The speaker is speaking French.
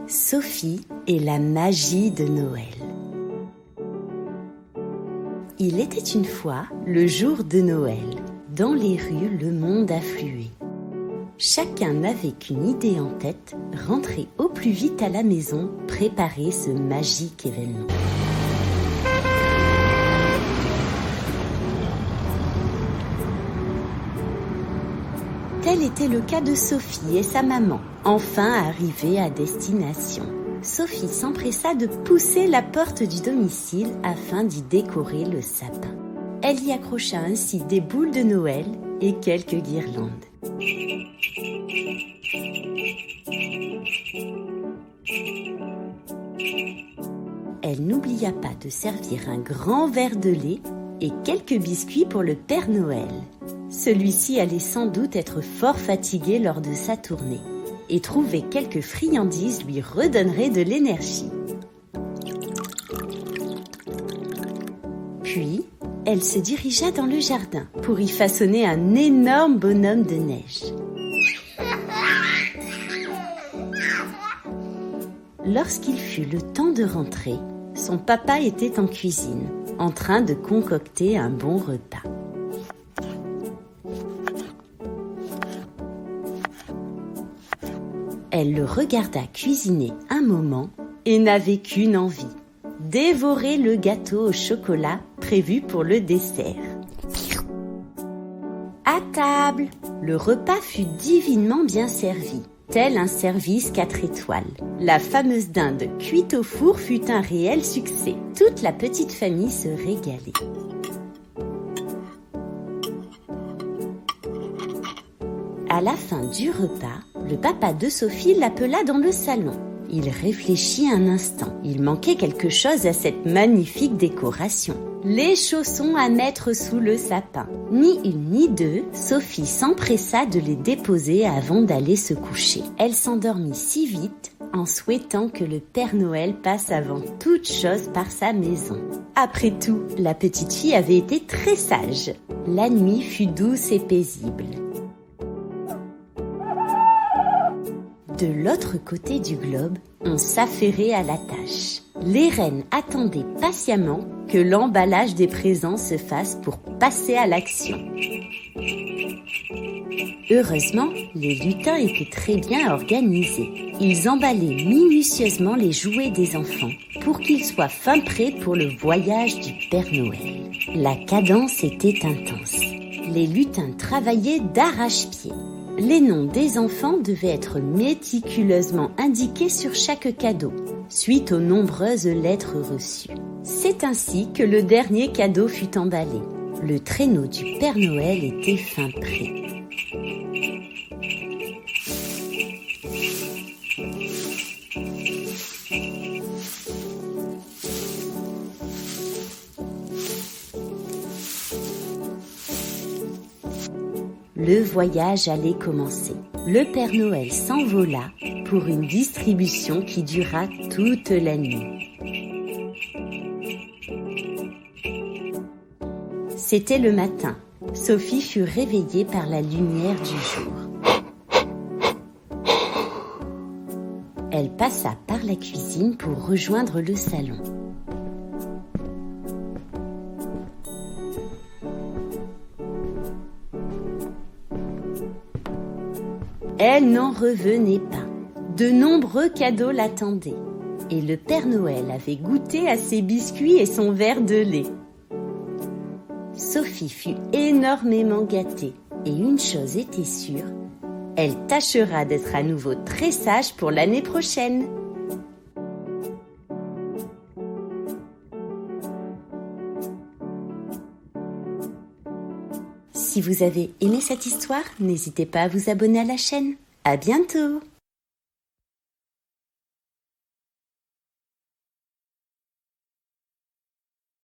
Sophie et la magie de Noël. Il était une fois le jour de Noël. Dans les rues, le monde affluait. Chacun n'avait qu'une idée en tête, rentrer au plus vite à la maison, préparer ce magique événement. Tel était le cas de Sophie et sa maman, enfin arrivées à destination. Sophie s'empressa de pousser la porte du domicile afin d'y décorer le sapin. Elle y accrocha ainsi des boules de Noël et quelques guirlandes. Elle n'oublia pas de servir un grand verre de lait et quelques biscuits pour le Père Noël. Celui-ci allait sans doute être fort fatigué lors de sa tournée, et trouver quelques friandises lui redonnerait de l'énergie. Puis, elle se dirigea dans le jardin pour y façonner un énorme bonhomme de neige. Lorsqu'il fut le temps de rentrer, son papa était en cuisine, en train de concocter un bon repas. Elle le regarda cuisiner un moment et n'avait qu'une envie, dévorer le gâteau au chocolat prévu pour le dessert. À table, le repas fut divinement bien servi, tel un service 4 étoiles. La fameuse dinde cuite au four fut un réel succès. Toute la petite famille se régalait. À la fin du repas, le papa de Sophie l'appela dans le salon. Il réfléchit un instant. Il manquait quelque chose à cette magnifique décoration. Les chaussons à mettre sous le sapin. Ni une ni deux, Sophie s'empressa de les déposer avant d'aller se coucher. Elle s'endormit si vite en souhaitant que le Père Noël passe avant toute chose par sa maison. Après tout, la petite fille avait été très sage. La nuit fut douce et paisible. De l'autre côté du globe, on s'affairait à la tâche. Les reines attendaient patiemment que l'emballage des présents se fasse pour passer à l'action. Heureusement, les lutins étaient très bien organisés. Ils emballaient minutieusement les jouets des enfants pour qu'ils soient fin prêts pour le voyage du Père Noël. La cadence était intense. Les lutins travaillaient d'arrache-pied. Les noms des enfants devaient être méticuleusement indiqués sur chaque cadeau, suite aux nombreuses lettres reçues. C'est ainsi que le dernier cadeau fut emballé. Le traîneau du Père Noël était fin prêt. Le voyage allait commencer. Le Père Noël s'envola pour une distribution qui dura toute la nuit. C'était le matin. Sophie fut réveillée par la lumière du jour. Elle passa par la cuisine pour rejoindre le salon. Elle n'en revenait pas. De nombreux cadeaux l'attendaient. Et le Père Noël avait goûté à ses biscuits et son verre de lait. Sophie fut énormément gâtée. Et une chose était sûre, elle tâchera d'être à nouveau très sage pour l'année prochaine. Si vous avez aimé cette histoire, n'hésitez pas à vous abonner à la chaîne. À bientôt!